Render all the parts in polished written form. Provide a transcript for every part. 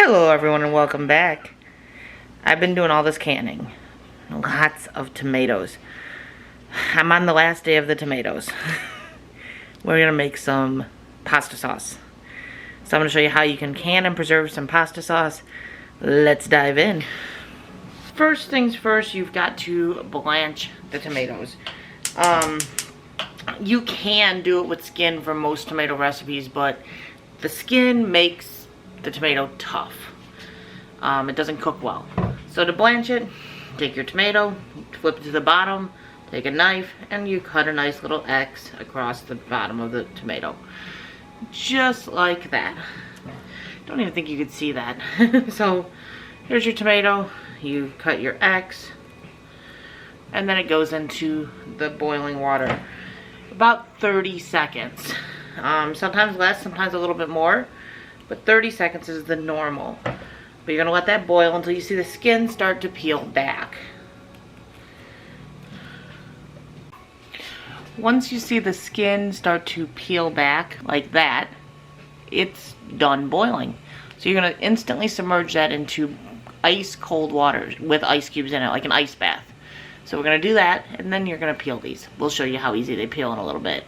Hello everyone and welcome back. I've been doing all this canning. Lots of tomatoes. I'm on the last day of the tomatoes. We're gonna make some pasta sauce. So I'm gonna show you how you can can and preserve some pasta sauce. Let's dive in. First things first, you've got to blanch the tomatoes. You can do it with skin for most tomato recipes, but the skin makes the tomato tough. It doesn't cook well. So to blanch it, take your tomato, flip it to the bottom, take a knife, and you cut a nice little X across the bottom of the tomato. Just like that. Don't even think you could see that. So here's your tomato, you cut your X, and then it goes into the boiling water. About 30 seconds. Sometimes less, sometimes a little bit more, but 30 seconds is the normal. But you're gonna let that boil until you see the skin start to peel back. Once you see the skin start to peel back like that, it's done boiling. So you're gonna instantly submerge that into ice cold water with ice cubes in it, like an ice bath. So we're gonna do that, and then you're gonna peel these. We'll show you how easy they peel in a little bit.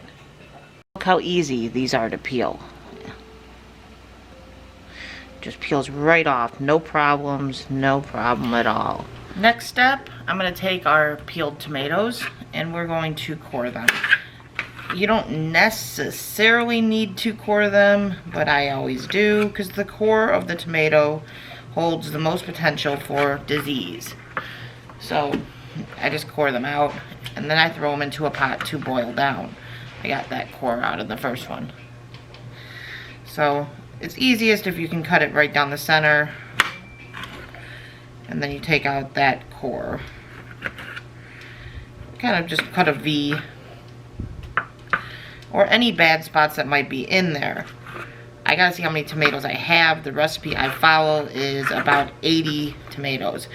Look how easy these are to peel. Just peels right off, no problems, no problem at all. Next step, I'm gonna take our peeled tomatoes and we're going to core them. You don't necessarily need to core them, but I always do, because the core of the tomato holds the most potential for disease. So I just core them out, and then I throw them into a pot to boil down. I got that core out of the first one. So it's easiest if you can cut it right down the center, and then you take out that core. Kind of just cut a V, or any bad spots that might be in there. I gotta see how many tomatoes I have. The recipe I follow is about 80 tomatoes.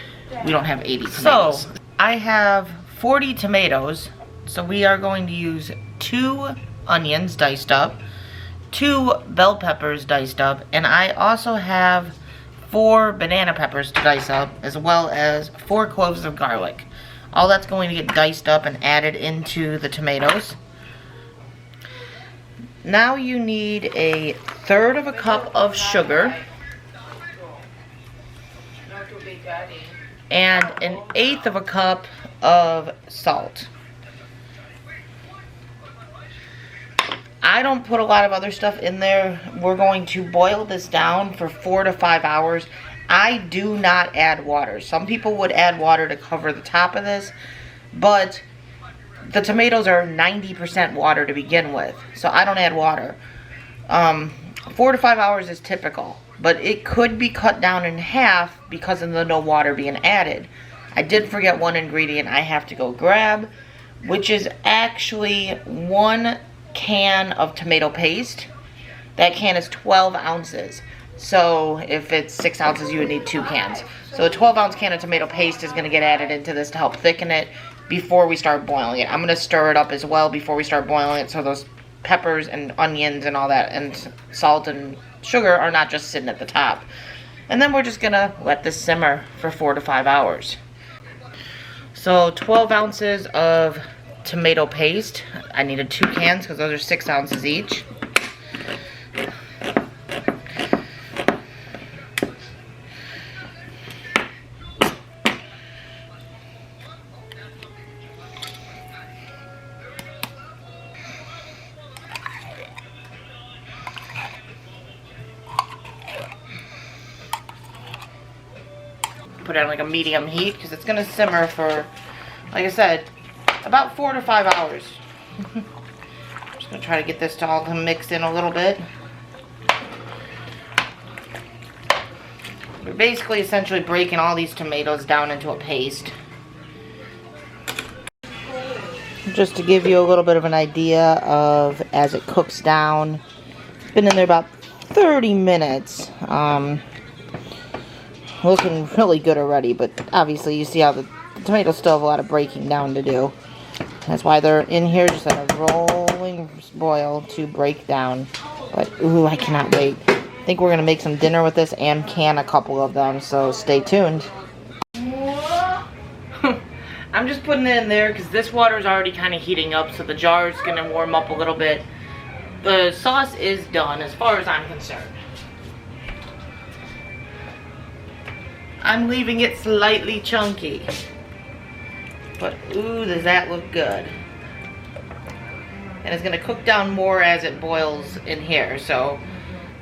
We don't have 80 tomatoes. So I have 40 tomatoes, so we are going to use 2 onions diced up, 2 bell peppers diced up, and I also have 4 banana peppers to dice up, as well as 4 cloves of garlic. All that's going to get diced up and added into the tomatoes. Now you need 1/3 of a cup of sugar and 1/8 of a cup of salt. I don't put a lot of other stuff in there. We're going to boil this down for 4 to 5 hours. I do not add water. Some people would add water to cover the top of this, but the tomatoes are 90% water to begin with, so I don't add water. 4 to 5 hours is typical, but it could be cut down in half because of the no water being added. I did forget one ingredient I have to go grab, which is actually 1 can of tomato paste. That can is 12 ounces. So if it's 6 ounces, you would need 2 cans. So a 12-ounce can of tomato paste is going to get added into this to help thicken it before we start boiling it. I'm going to stir it up as well before we start boiling it, so those peppers and onions and all that and salt and sugar are not just sitting at the top. And then we're just going to let this simmer for 4 to 5 hours. So 12 ounces of tomato paste. I needed 2 cans because those are 6 ounces each. Put it on like a medium heat because it's going to simmer for, like I said, about 4 to 5 hours. I'm just going to try to get this to all mix in a little bit. We're basically essentially breaking all these tomatoes down into a paste. Just to give you a little bit of an idea of as it cooks down. It's been in there about 30 minutes. Looking really good already, but obviously you see how the tomatoes still have a lot of breaking down to do. That's why they're in here just at a rolling boil to break down. But, ooh, I cannot wait. I think we're going to make some dinner with this and can a couple of them, so stay tuned. I'm just putting it in there because this water is already kind of heating up, so the jar is going to warm up a little bit. The sauce is done as far as I'm concerned. I'm leaving it slightly chunky. But ooh, does that look good. And it's going to cook down more as it boils in here. So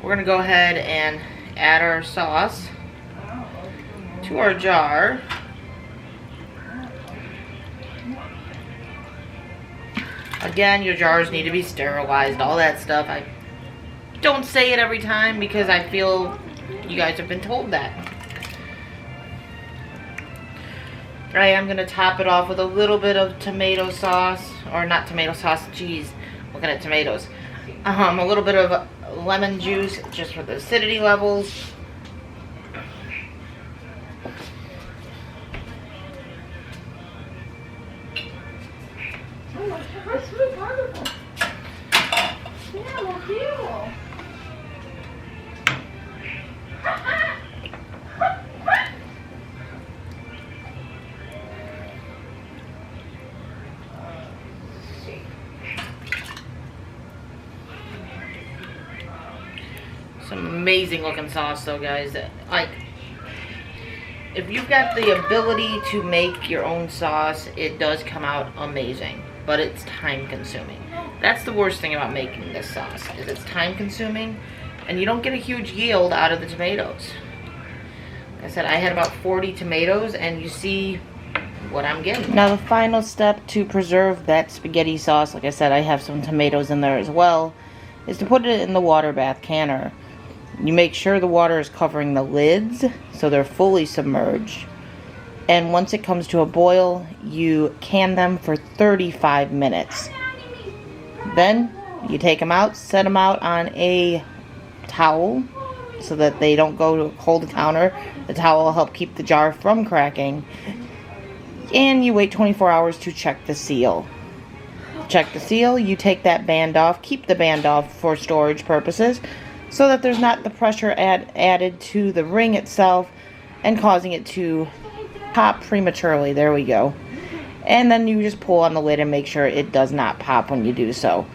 we're going to go ahead and add our sauce to our jar. Again, your jars need to be sterilized, all that stuff. I don't say it every time because I feel you guys have been told that. I am going to top it off with a little bit of tomato sauce, or not tomato sauce, geez, looking at tomatoes. A little bit of lemon juice just for the acidity levels. That's really wonderful. Yeah, well, beautiful. Some amazing looking sauce though, guys. Like, if you've got the ability to make your own sauce, it does come out amazing. But it's time consuming. That's the worst thing about making this sauce, is it's time consuming and you don't get a huge yield out of the tomatoes. Like I said, I had about 40 tomatoes and you see what I'm getting. Now the final step to preserve that spaghetti sauce, like I said, I have some tomatoes in there as well, is to put it in the water bath canner. You make sure the water is covering the lids so they're fully submerged. And once it comes to a boil, you can them for 35 minutes. Then you take them out, set them out on a towel so that they don't go to a cold counter. The towel will help keep the jar from cracking. And you wait 24 hours to check the seal. Check the seal, you take that band off, keep the band off for storage purposes so that there's not the pressure added to the ring itself and causing it to pop prematurely. There we go. And then you just pull on the lid and make sure it does not pop when you do so.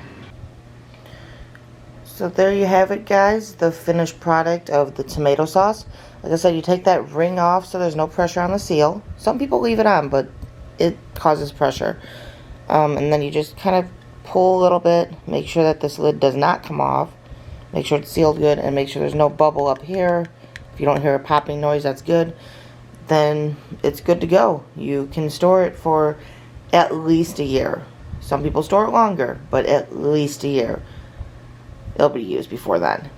So there you have it, guys, the finished product of the tomato sauce. Like I said, you take that ring off so there's no pressure on the seal. Some people leave it on, but it causes pressure. And then you just kind of pull a little bit, make sure that this lid does not come off. Make sure it's sealed good and make sure there's no bubble up here. If you don't hear a popping noise, that's good. Then it's good to go. You can store it for at least a year. Some people store it longer, but at least a year. It'll be used before then.